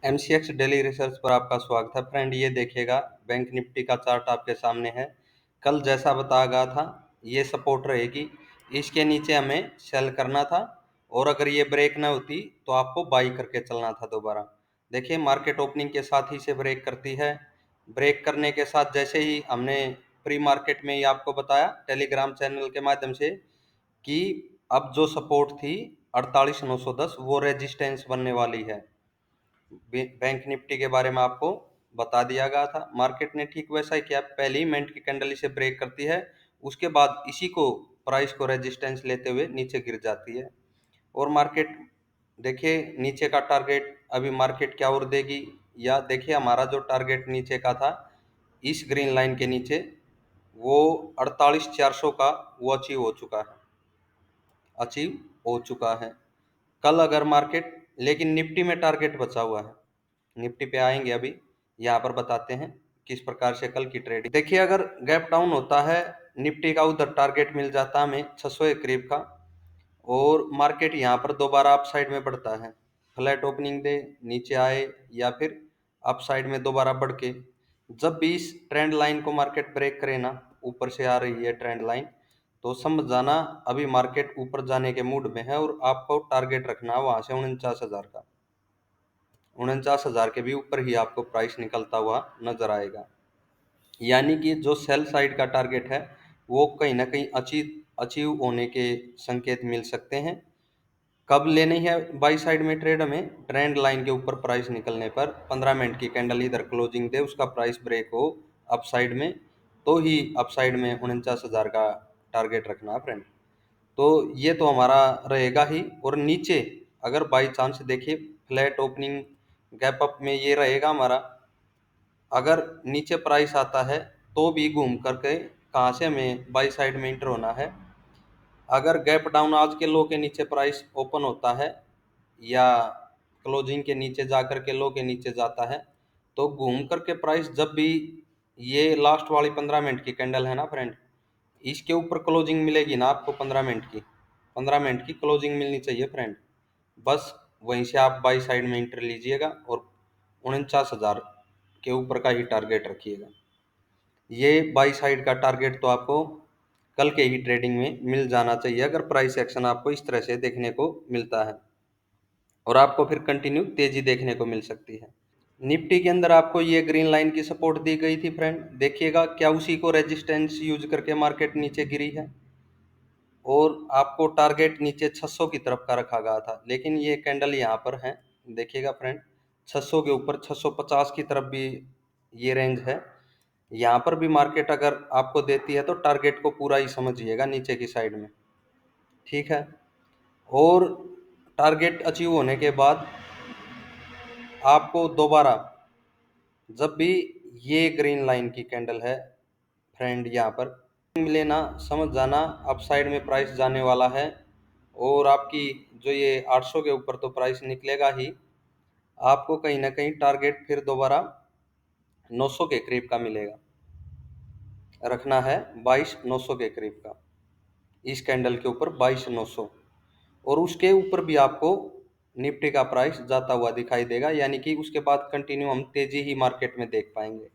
MCX daily research पर आपका स्वागत है फ्रेंड। ये देखिएगा, बैंक निफ्टी का चार्ट आपके सामने है। कल जैसा बताया गया था, ये सपोर्ट रहेगी, इसके नीचे हमें सेल करना था और अगर ये ब्रेक ना होती तो आपको बाई करके चलना था दोबारा। देखिए, मार्केट ओपनिंग के साथ ही से ब्रेक करती है। ब्रेक करने के साथ जैसे ही हमने प्री मार्केट में ही आपको बताया टेलीग्राम चैनल के माध्यम से कि अब जो सपोर्ट थी 48,910 वो रेजिस्टेंस बनने वाली है। बैंक निफ्टी के बारे में आपको बता दिया गया था। मार्केट ने ठीक वैसा ही किया, पहली मिनट की कैंडल इसे ब्रेक करती है, उसके बाद इसी को प्राइस को रेजिस्टेंस लेते हुए नीचे गिर जाती है। और मार्केट देखिए, नीचे का टारगेट अभी मार्केट क्या और देगी, या देखिए हमारा जो टारगेट नीचे का था इस ग्रीन लाइन के नीचे, वो 48,400 का वो अचीव हो चुका है। कल अगर मार्केट, लेकिन निफ्टी में टारगेट बचा हुआ है, निफ्टी पे आएंगे अभी, यहाँ पर बताते हैं किस प्रकार से कल की ट्रेडिंग। देखिए, अगर गैप डाउन होता है निफ्टी का, उधर टारगेट मिल जाता है हमें 600 के करीब का, और मार्केट यहाँ पर दोबारा अप साइड में बढ़ता है, फ्लैट ओपनिंग दे, नीचे आए या फिर अप साइड में दोबारा बढ़ के, जब भी इस ट्रेंड लाइन को मार्केट ब्रेक करे ना, ऊपर से आ रही है ट्रेंड लाइन, तो समझ जाना अभी मार्केट ऊपर जाने के मूड में है और आपको टारगेट रखना है वहां से 49,000 का। 49,000 के भी ऊपर ही आपको प्राइस निकलता हुआ नजर आएगा। यानी कि जो सेल साइड का टारगेट है वो कहीं ना कहीं अचीव अचीव होने के संकेत मिल सकते हैं। कब लेनी है बाई साइड में ट्रेड? हमें ट्रेंड लाइन के ऊपर प्राइस निकलने पर 15 मिनट की कैंडल इधर क्लोजिंग दे, उसका प्राइस ब्रेक हो अप साइड में, तो ही अप साइड में 49,000 का टारगेट रखना है फ्रेंड। तो ये तो हमारा रहेगा ही। और नीचे अगर बाई चांस देखिए फ्लैट ओपनिंग गैप अप में ये रहेगा हमारा, अगर नीचे प्राइस आता है तो भी घूम करके कहाँ से हमें बाई साइड में इंटर होना है। अगर गैप डाउन आज के लो के नीचे प्राइस ओपन होता है या क्लोजिंग के नीचे जा करके लो के नीचे जाता है, तो घूम करके प्राइस जब भी, ये लास्ट वाली 15 मिनट की कैंडल है ना फ्रेंड, इसके ऊपर क्लोजिंग मिलेगी ना आपको 15 मिनट की क्लोजिंग मिलनी चाहिए फ्रेंड। बस वहीं से आप बाई साइड में इंटर लीजिएगा और 49,000 के ऊपर का ही टारगेट रखिएगा। ये बाई साइड का टारगेट तो आपको कल के ही ट्रेडिंग में मिल जाना चाहिए, अगर प्राइस एक्शन आपको इस तरह से देखने को मिलता है, और आपको फिर कंटिन्यू तेजी देखने को मिल सकती है। निफ्टी के अंदर आपको ये ग्रीन लाइन की सपोर्ट दी गई थी फ्रेंड, देखिएगा क्या उसी को रेजिस्टेंस यूज करके मार्केट नीचे गिरी है, और आपको टारगेट नीचे 600 की तरफ का रखा गया था, लेकिन ये कैंडल यहाँ पर है, देखिएगा फ्रेंड, 600 के ऊपर 650 की तरफ भी ये रेंज है। यहाँ पर भी मार्केट अगर आपको देती है तो टारगेट को पूरा ही समझिएगा नीचे की साइड में, ठीक है। और टारगेट अचीव होने के बाद आपको दोबारा, जब भी ये ग्रीन लाइन की कैंडल है फ्रेंड, यहाँ पर मिले ना, समझ जाना अपसाइड में प्राइस जाने वाला है, और आपकी जो ये 800 के ऊपर तो प्राइस निकलेगा ही, आपको कहीं ना कहीं टारगेट फिर दोबारा 900 के करीब का मिलेगा, रखना है 22,900 के करीब का, इस कैंडल के ऊपर 22,900, और उसके ऊपर भी आपको निफ्टी का प्राइस जाता हुआ दिखाई देगा, यानी कि उसके बाद कंटिन्यू हम तेजी ही मार्केट में देख पाएंगे।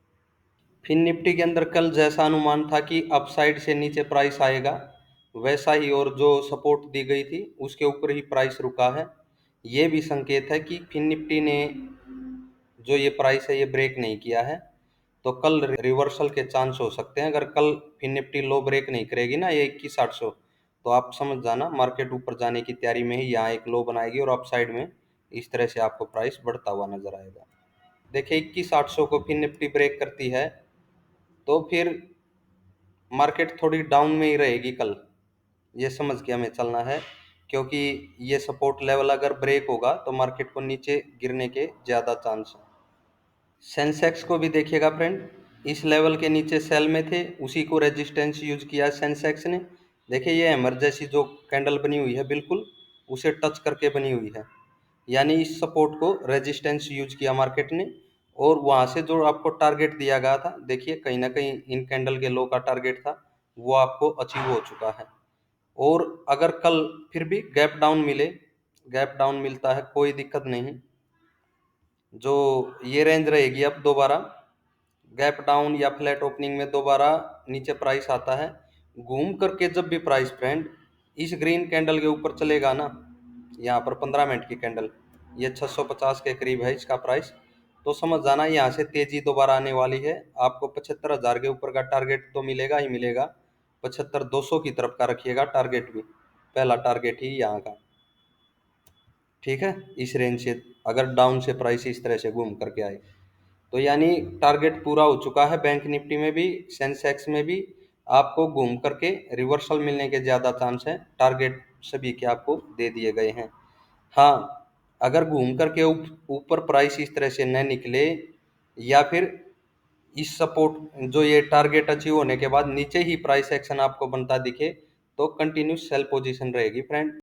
फिर निफ्टी के अंदर कल जैसा अनुमान था कि अपसाइड से नीचे प्राइस आएगा, वैसा ही, और जो सपोर्ट दी गई थी उसके ऊपर ही प्राइस रुका है। ये भी संकेत है कि फिर निफ्टी ने जो ये प्राइस है ये ब्रेक नहीं किया है, तो कल रिवर्सल के चांस हो सकते हैं। अगर कल फिर निफ्टी लो ब्रेक नहीं करेगी ना ये 21,800, तो आप समझ जाना मार्केट ऊपर जाने की तैयारी में ही यहाँ एक लो बनाएगी और अपसाइड में इस तरह से आपको प्राइस बढ़ता हुआ नजर आएगा। देखिए, 21,800 को फिर निफ्टी ब्रेक करती है तो फिर मार्केट थोड़ी डाउन में ही रहेगी कल, ये समझ के हमें चलना है, क्योंकि ये सपोर्ट लेवल अगर ब्रेक होगा तो मार्केट को नीचे गिरने के ज़्यादा चांस है। सेंसेक्स को भी देखिएगा फ्रेंड, इस लेवल के नीचे सेल में थे, उसी को रेजिस्टेंस यूज किया सेंसेक्स ने। देखिए, ये हैमर जैसी जो कैंडल बनी हुई है बिल्कुल उसे टच करके बनी हुई है, यानी इस सपोर्ट को रेजिस्टेंस यूज किया मार्केट ने, और वहां से जो आपको टारगेट दिया गया था, देखिए कहीं ना कहीं इन कैंडल के लो का टारगेट था, वो आपको अचीव हो चुका है। और अगर कल फिर भी गैप डाउन मिले, गैप डाउन मिलता है कोई दिक्कत नहीं, जो ये रेंज रहेगी अब दोबारा गैप डाउन या फ्लैट ओपनिंग में दोबारा नीचे प्राइस आता है। घूम करके जब भी प्राइस फ्रेंड इस ग्रीन कैंडल के ऊपर चलेगा ना, यहाँ पर 15 मिनट की कैंडल, ये 650 के करीब है इसका प्राइस, तो समझ जाना यहाँ से तेजी दोबारा आने वाली है। आपको 75,000 के ऊपर का टारगेट तो मिलेगा ही मिलेगा। 75,200 की तरफ का रखिएगा टारगेट भी, पहला टारगेट ही यहाँ का। ठीक है, इस रेंज से अगर डाउन से प्राइस इस तरह से घूम करके आए तो यानी टारगेट पूरा हो चुका है। बैंक निफ्टी में भी सेंसेक्स में भी आपको घूम करके रिवर्सल मिलने के ज़्यादा चांस है। टारगेट सभी के आपको दे दिए गए हैं। हाँ, अगर घूम करके ऊपर प्राइस इस तरह से न निकले या फिर इस सपोर्ट जो ये टारगेट अचीव होने के बाद नीचे ही प्राइस एक्शन आपको बनता दिखे तो कंटिन्यू सेल पोजीशन रहेगी फ्रेंड।